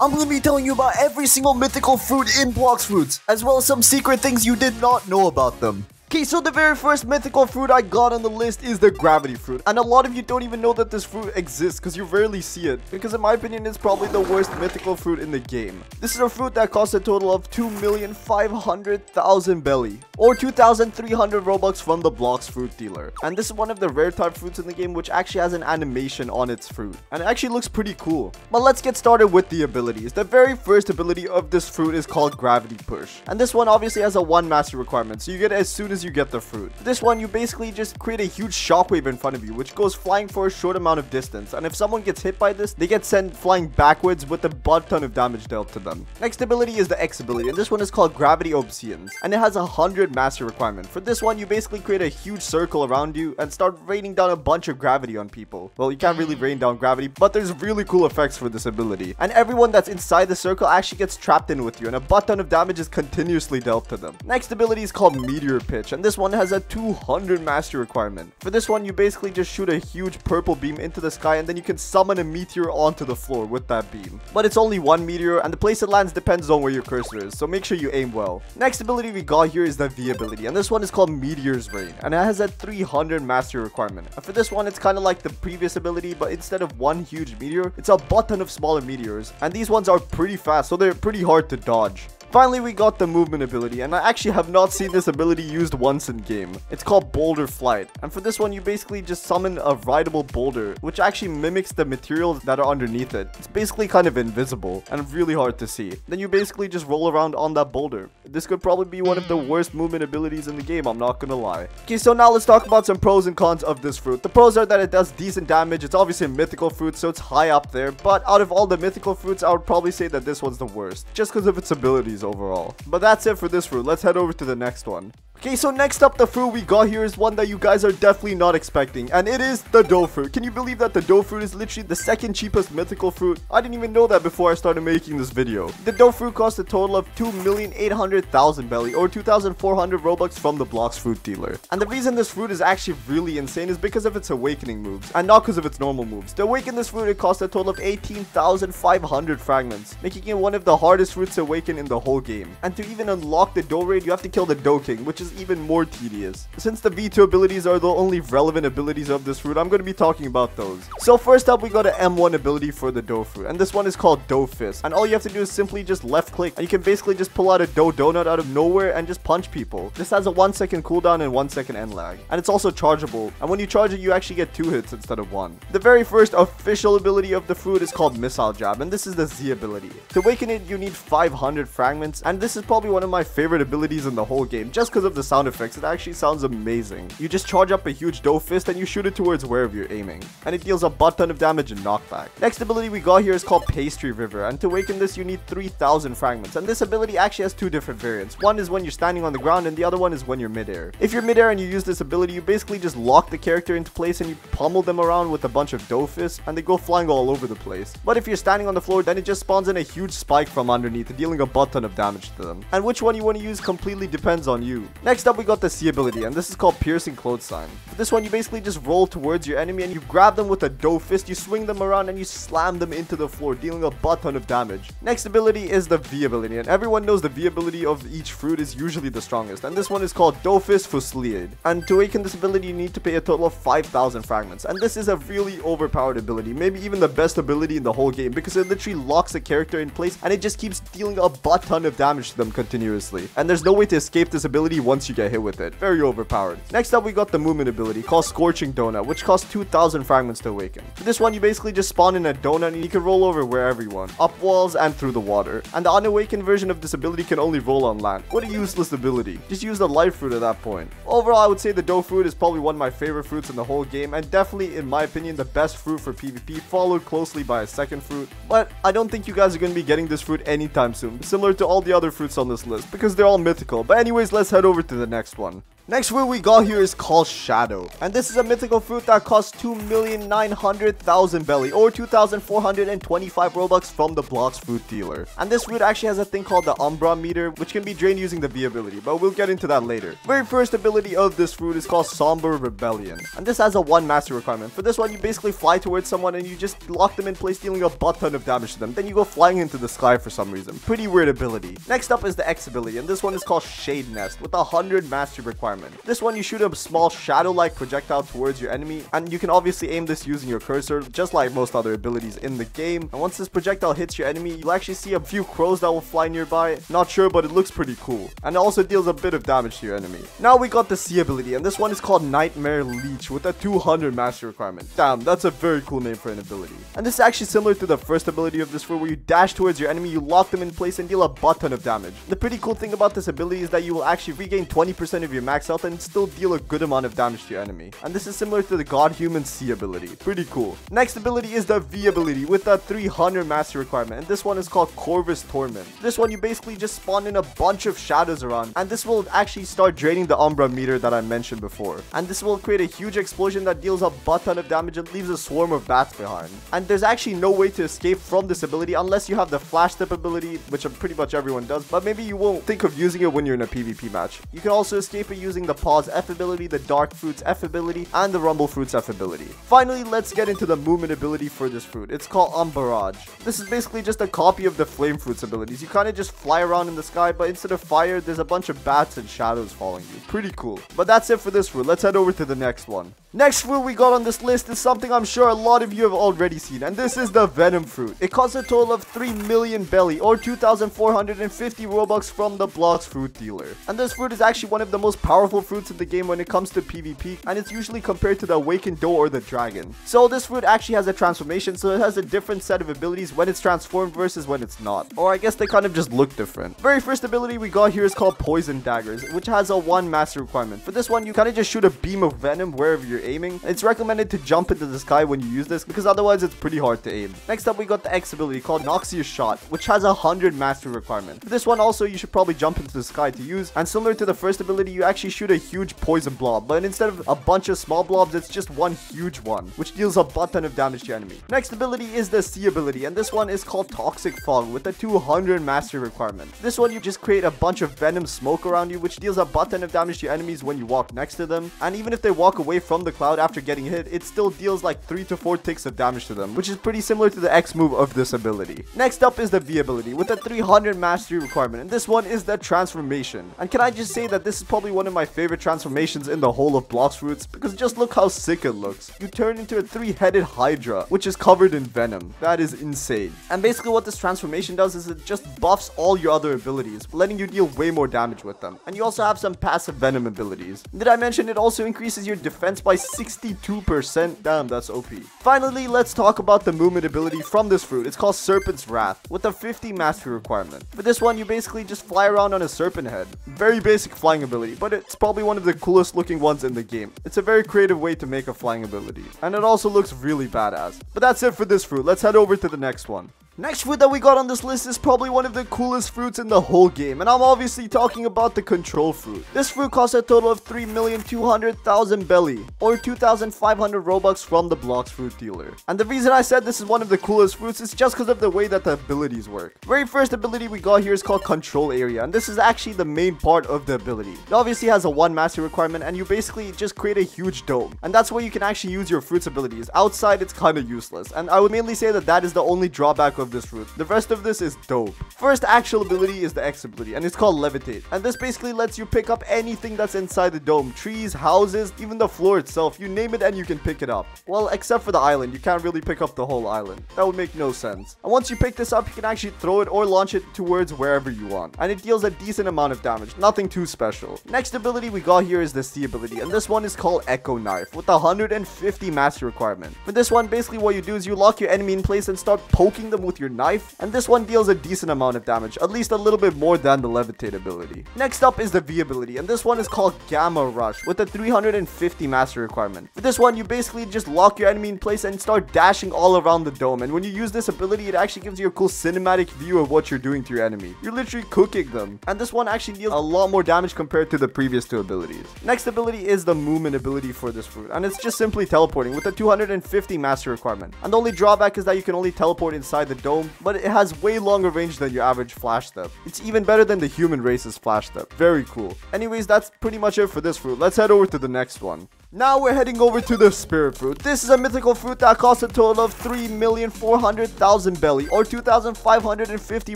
I'm gonna be telling you about every single mythical fruit in Blox Fruits, as well as some secret things you did not know about them. Okay, so the very first mythical fruit I got on the list is the gravity fruit. And a lot of you don't even know that this fruit exists because you rarely see it. Because in my opinion, it's probably the worst mythical fruit in the game. This is a fruit that costs a total of 2,500,000 belly, or 2,300 Robux from the Blox fruit dealer. And this is one of the rare type fruits in the game which actually has an animation on its fruit. And it actually looks pretty cool. But let's get started with the abilities. The very first ability of this fruit is called Gravity Push. And this one obviously has a 1 mastery requirement, so you get it as soon as you get the fruit. This one, you basically just create a huge shockwave in front of you, which goes flying for a short amount of distance. And if someone gets hit by this, they get sent flying backwards with a butt ton of damage dealt to them. Next ability is the X ability, and this one is called Gravity Obsidians. And it has a 100 mastery requirement. For this one, you basically create a huge circle around you and start raining down a bunch of gravity on people. Well, you can't really rain down gravity, but there's really cool effects for this ability. And everyone that's inside the circle actually gets trapped in with you, and a butt ton of damage is continuously dealt to them. Next ability is called Meteor Pitch, and this one has a 200 mastery requirement. For this one, you basically just shoot a huge purple beam into the sky, and then you can summon a meteor onto the floor with that beam. But it's only one meteor, and the place it lands depends on where your cursor is, so make sure you aim well. Next ability we got here is the V ability, and this one is called Meteor's Rain, and it has a 300 mastery requirement. And for this one, it's kind of like the previous ability, but instead of one huge meteor, it's a button of smaller meteors, and these ones are pretty fast, so they're pretty hard to dodge. Finally, we got the movement ability, and I actually have not seen this ability used once in game. It's called Boulder Flight, and for this one, you basically just summon a rideable boulder, which actually mimics the materials that are underneath it. It's basically kind of invisible, and really hard to see. Then you basically just roll around on that boulder. This could probably be one of the worst movement abilities in the game, I'm not gonna lie. Okay, so now let's talk about some pros and cons of this fruit. The pros are that it does decent damage. It's obviously a mythical fruit, so it's high up there, but out of all the mythical fruits, I would probably say that this one's the worst, just because of its abilities overall. But that's it for this fruit. Let's head over to the next one. Okay, so next up, the fruit we got here is one that you guys are definitely not expecting, and it is the dough fruit. Can you believe that the dough fruit is literally the second cheapest mythical fruit? I didn't even know that before I started making this video. The dough fruit costs a total of 2,800,000 belly, or 2,400 Robux from the Blox fruit dealer. And the reason this fruit is actually really insane is because of its awakening moves, and not because of its normal moves. To awaken this fruit, it costs a total of 18,500 fragments, making it one of the hardest fruits to awaken in the whole game. And to even unlock the dough raid, you have to kill the dough king, which is even more tedious. Since the V2 abilities are the only relevant abilities of this fruit, I'm going to be talking about those. So first up, we got an M1 ability for the dough fruit, and this one is called Dough Fist. And all you have to do is simply just left click, and you can basically just pull out a dough donut out of nowhere and just punch people. This has a 1 second cooldown and 1 second end lag, and it's also chargeable. And when you charge it, you actually get 2 hits instead of 1. The very first official ability of the fruit is called Missile Jab, and this is the Z ability. To awaken it, you need 500 fragments, and this is probably one of my favorite abilities in the whole game, just because of the sound effects. It actually sounds amazing. You just charge up a huge dough fist and you shoot it towards wherever you're aiming, and it deals a butt ton of damage and knockback. Next ability we got here is called Pastry River, and to awaken this you need 3,000 fragments, and this ability actually has 2 different variants. One is when you're standing on the ground, and the other one is when you're midair. If you're midair and you use this ability, you basically just lock the character into place and you pummel them around with a bunch of dough fists, and they go flying all over the place. But if you're standing on the floor, then it just spawns in a huge spike from underneath, dealing a butt ton of damage to them. And which one you want to use completely depends on you. Next up, we got the C ability, and this is called Piercing Clothesline. For this one, you basically just roll towards your enemy and you grab them with a dough fist, you swing them around and you slam them into the floor, dealing a butt ton of damage. Next ability is the V ability, and everyone knows the V ability of each fruit is usually the strongest, and this one is called Dough Fist Fusilier. And to awaken this ability, you need to pay a total of 5,000 fragments, and this is a really overpowered ability, maybe even the best ability in the whole game, because it literally locks a character in place and it just keeps dealing a butt ton of damage to them continuously, and there's no way to escape this ability once you get hit with it. Very overpowered. Next up, we got the movement ability called Scorching Donut, which costs 2,000 fragments to awaken. For this one, you basically just spawn in a donut and you can roll over wherever you want, up walls and through the water. And the unawakened version of this ability can only roll on land. What a useless ability. Just use the light fruit at that point. Overall, I would say the dough fruit is probably one of my favorite fruits in the whole game, and definitely, in my opinion, the best fruit for PvP, followed closely by a second fruit. But I don't think you guys are going to be getting this fruit anytime soon, similar to all the other fruits on this list, because they're all mythical. But anyways, let's head over to the next one. Next fruit we got here is called Shadow, and this is a mythical fruit that costs 2,900,000 belly or 2,425 Robux from the Blox Fruit dealer. And this fruit actually has a thing called the Umbra meter, which can be drained using the V ability, but we'll get into that later. Very first ability of this fruit is called Somber Rebellion, and this has a 1 mastery requirement. For this one, you basically fly towards someone and you just lock them in place, dealing a butt ton of damage to them. Then you go flying into the sky for some reason. Pretty weird ability. Next up is the X ability, and this one is called Shade Nest with a 100 mastery requirement. This one, you shoot a small shadow-like projectile towards your enemy, and you can obviously aim this using your cursor, just like most other abilities in the game. And once this projectile hits your enemy, you'll actually see a few crows that will fly nearby. Not sure, but it looks pretty cool. And it also deals a bit of damage to your enemy. Now we got the C ability, and this one is called Nightmare Leech with a 200 mastery requirement. Damn, that's a very cool name for an ability. And this is actually similar to the first ability of this fruit, where you dash towards your enemy, you lock them in place and deal a butt ton of damage. The pretty cool thing about this ability is that you will actually regain 20% of your max health and still deal a good amount of damage to your enemy. And this is similar to the God Human C ability. Pretty cool. Next ability is the V ability with a 300 mastery requirement, and this one is called Corvus Torment. This one, you basically just spawn in a bunch of shadows around, and this will actually start draining the Umbra meter that I mentioned before. And this will create a huge explosion that deals a butt ton of damage and leaves a swarm of bats behind. And there's actually no way to escape from this ability unless you have the Flash Step ability, which pretty much everyone does, but maybe you won't think of using it when you're in a PvP match. You can also escape it using the Pause F ability, the Dark Fruits F ability, and the Rumble Fruits F ability. Finally, let's get into the movement ability for this fruit. It's called Umbarage. This is basically just a copy of the Flame Fruits abilities. You kind of just fly around in the sky, but instead of fire, there's a bunch of bats and shadows following you. Pretty cool. But that's it for this fruit. Let's head over to the next one. Next fruit we got on this list is something I'm sure a lot of you have already seen, and this is the Venom fruit. It costs a total of 3 million belly or 2,450 Robux from the Blox Fruit dealer. And this fruit is actually one of the most powerful fruits in the game when it comes to PvP, and it's usually compared to the Awakened Doe or the Dragon. So this fruit actually has a transformation, so it has a different set of abilities when it's transformed versus when it's not. Or I guess they kind of just look different. Very first ability we got here is called Poison Daggers, which has a 1 mastery requirement. For this one, you kind of just shoot a beam of venom wherever you're aiming. It's recommended to jump into the sky when you use this, because otherwise it's pretty hard to aim. Next up we got the X ability called Noxious Shot, which has a 100 mastery requirement. For this one also, you should probably jump into the sky to use, and similar to the first ability, you actually shoot a huge poison blob, but instead of a bunch of small blobs, it's just one huge one, which deals a butt ton of damage to your enemy. Next ability is the C ability, and this one is called Toxic Fog with a 200 mastery requirement. This one, you just create a bunch of venom smoke around you, which deals a butt ton of damage to your enemies when you walk next to them, and even if they walk away from the cloud after getting hit, it still deals like 3 to 4 ticks of damage to them, which is pretty similar to the X move of this ability. Next up is the V ability with a 300 mastery requirement, and this one is the Transformation. And can I just say that this is probably one of my favorite transformations in the whole of Blox Fruits, because just look how sick it looks. You turn into a 3-headed Hydra, which is covered in venom. That is insane. And basically what this transformation does is it just buffs all your other abilities, letting you deal way more damage with them. And you also have some passive venom abilities. Did I mention it also increases your defense by 62%? Damn, that's OP. Finally, let's talk about the movement ability from this fruit. It's called Serpent's Wrath with a 50 mastery requirement. For this one, you basically just fly around on a serpent head. Very basic flying ability, but it's probably one of the coolest looking ones in the game. It's a very creative way to make a flying ability, and it also looks really badass. But that's it for this fruit. Let's head over to the next one. Next fruit that we got on this list is probably one of the coolest fruits in the whole game, and I'm obviously talking about the Control Fruit. This fruit costs a total of 3,200,000 belly, or 2,500 Robux from the Blox Fruit dealer. And the reason I said this is one of the coolest fruits is just because of the way that the abilities work. Very first ability we got here is called Control Area, and this is actually the main part of the ability. It obviously has a 1 mastery requirement, and you basically just create a huge dome, and that's where you can actually use your fruits abilities. Outside, it's kind of useless, and I would mainly say that that is the only drawback of this fruit. The rest of this is dope. First actual ability is the X ability, and it's called Levitate, and this basically lets you pick up anything that's inside the dome. Trees, houses, even the floor itself. You name it and you can pick it up. Well, except for the island. You can't really pick up the whole island. That would make no sense. And once you pick this up, you can actually throw it or launch it towards wherever you want, and it deals a decent amount of damage. Nothing too special. Next ability we got here is the C ability, and this one is called Echo Knife with a 150 mastery requirement. For this one, basically what you do is you lock your enemy in place and start poking them with with your knife, and this one deals a decent amount of damage, at least a little bit more than the levitate ability. Next up is the V ability, and this one is called Gamma Rush with a 350 mastery requirement. For this one, you basically just lock your enemy in place and start dashing all around the dome, and when you use this ability, it actually gives you a cool cinematic view of what you're doing to your enemy. You're literally cooking them, and this one actually deals a lot more damage compared to the previous two abilities. Next ability is the movement ability for this fruit, and it's just simply teleporting with a 250 mastery requirement. And the only drawback is that you can only teleport inside the dome, but it has way longer range than your average flash step. It's even better than the human race's flash step. Very cool. Anyways, that's pretty much it for this fruit. Let's head over to the next one. Now we're heading over to the spirit fruit. This is a mythical fruit that costs a total of 3,400,000 belly, or 2,550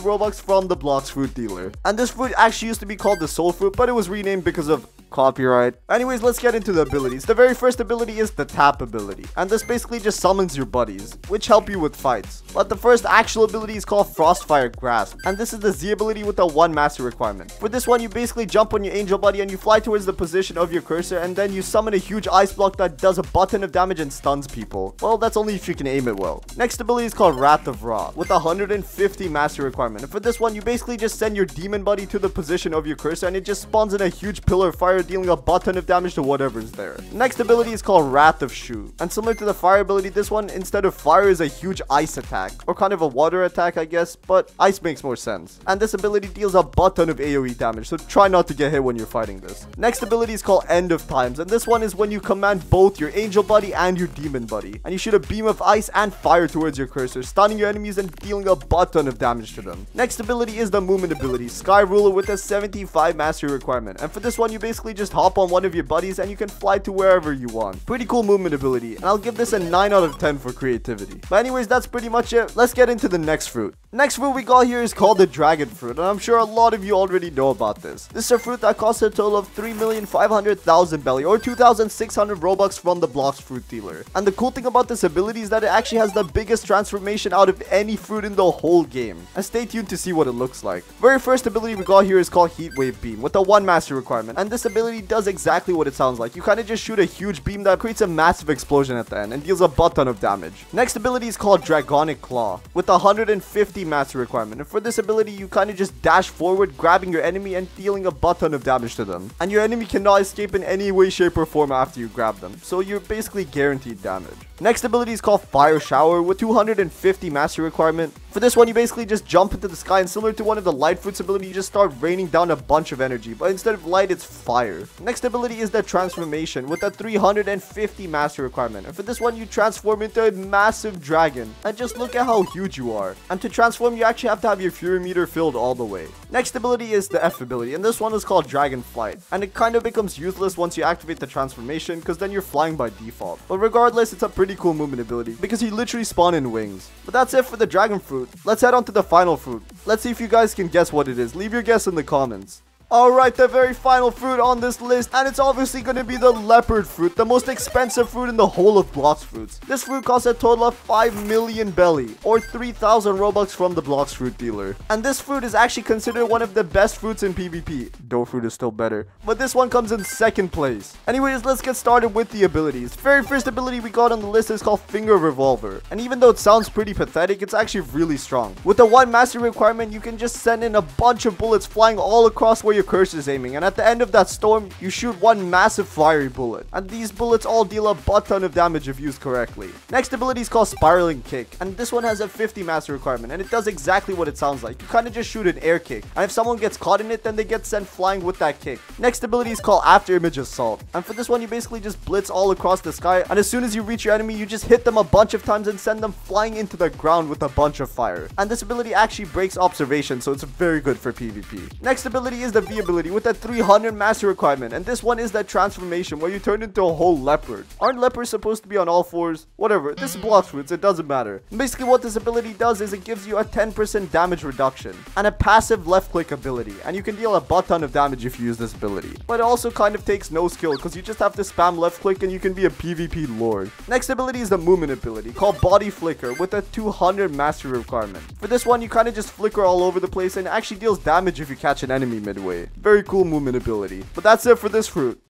Robux from the Blox Fruit dealer. And this fruit actually used to be called the soul fruit, but it was renamed because of copyright. Anyways, let's get into the abilities. The very first ability is the tap ability, and this basically just summons your buddies, which help you with fights. But the first actual ability is called Frostfire Grasp, and this is the Z ability with a 1 master requirement. For this one, you basically jump on your angel buddy and you fly towards the position of your cursor, and then you summon a huge ice block that does a button of damage and stuns people. Well, that's only if you can aim it well. Next ability is called Wrath of Ra with a 150 master requirement. And for this one, you basically just send your demon buddy to the position of your cursor, and it just spawns in a huge pillar of fire, dealing a butt ton of damage to whatever's there. Next ability is called Wrath of Shoe, and similar to the fire ability, this one instead of fire is a huge ice attack, or kind of a water attack, I guess, but ice makes more sense. And this ability deals a butt ton of AoE damage, so try not to get hit when you're fighting this. Next ability is called End of Times, and this one is when you command both your angel buddy and your demon buddy, and you shoot a beam of ice and fire towards your cursor, stunning your enemies and dealing a butt ton of damage to them. Next ability is the movement ability, Sky Ruler, with a 75 mastery requirement, and for this one, you basically just hop on one of your buddies and you can fly to wherever you want. Pretty cool movement ability, and I'll give this a 9 out of 10 for creativity. But anyways, that's pretty much it. Let's get into the next fruit. Next fruit we got here is called the dragon fruit, and I'm sure a lot of you already know about this. This is a fruit that costs a total of 3,500,000 belly, or 2,600 Robux from the Blox Fruit dealer. And the cool thing about this ability is that it actually has the biggest transformation out of any fruit in the whole game. And stay tuned to see what it looks like. Very first ability we got here is called Heat Wave Beam with a 1 master requirement, and this ability does exactly what it sounds like. You kind of just shoot a huge beam that creates a massive explosion at the end and deals a butt ton of damage. Next ability is called Dragonic Claw with a 150 master requirement, and for this ability you kind of just dash forward, grabbing your enemy and dealing a butt ton of damage to them, and your enemy cannot escape in any way, shape or form after you grab them, so you're basically guaranteed damage. Next ability is called Fire Shower with 250 mastery requirement. For this one, you basically just jump into the sky, and similar to one of the light fruits ability, you just start raining down a bunch of energy, but instead of light, it's fire. Next ability is the Transformation with a 350 mastery requirement, and for this one, you transform into a massive dragon, and just look at how huge you are. And to transform, you actually have to have your Fury meter filled all the way. Next ability is the F ability, and this one is called Dragon Flight, and it kind of becomes useless once you activate the transformation, because then you're flying by default. But regardless, it's a pretty cool movement ability because you literally spawn in wings. But that's it for the dragon fruit. Let's head on to the final fruit. Let's see if you guys can guess what it is. Leave your guess in the comments. Alright, the very final fruit on this list, and it's obviously going to be the leopard fruit, the most expensive fruit in the whole of Blox Fruits. This fruit costs a total of 5 million belly, or 3,000 Robux from the Blox Fruit dealer. And this fruit is actually considered one of the best fruits in PvP. Dough fruit is still better, but this one comes in second place. Anyways, let's get started with the abilities. Very first ability we got on the list is called Finger Revolver, and even though it sounds pretty pathetic, it's actually really strong. With the 1 mastery requirement, you can just send in a bunch of bullets flying all across where your cursor is aiming, and at the end of that storm, you shoot 1 massive fiery bullet, and these bullets all deal a butt ton of damage if used correctly. Next ability is called Spiraling Kick, and this one has a 50 master requirement, and it does exactly what it sounds like. You kind of just shoot an air kick, and if someone gets caught in it, then they get sent flying with that kick. Next ability is called After Image Assault, and for this one, you basically just blitz all across the sky, and as soon as you reach your enemy, you just hit them a bunch of times and send them flying into the ground with a bunch of fire. And this ability actually breaks observation, so it's very good for PvP. Next ability is the V ability with a 300 master requirement, and this one is that transformation where you turn into a whole leopard. Aren't leopards supposed to be on all fours? Whatever, this is Blox Fruits, it doesn't matter. And basically what this ability does is it gives you a 10% damage reduction and a passive left click ability, and you can deal a butt ton of damage if you use this ability. But it also kind of takes no skill because you just have to spam left click and you can be a PvP lord. Next ability is the movement ability called Body Flicker with a 200 mastery requirement. For this one, you kind of just flicker all over the place and it actually deals damage if you catch an enemy midway. Very cool movement ability. But that's it for this fruit.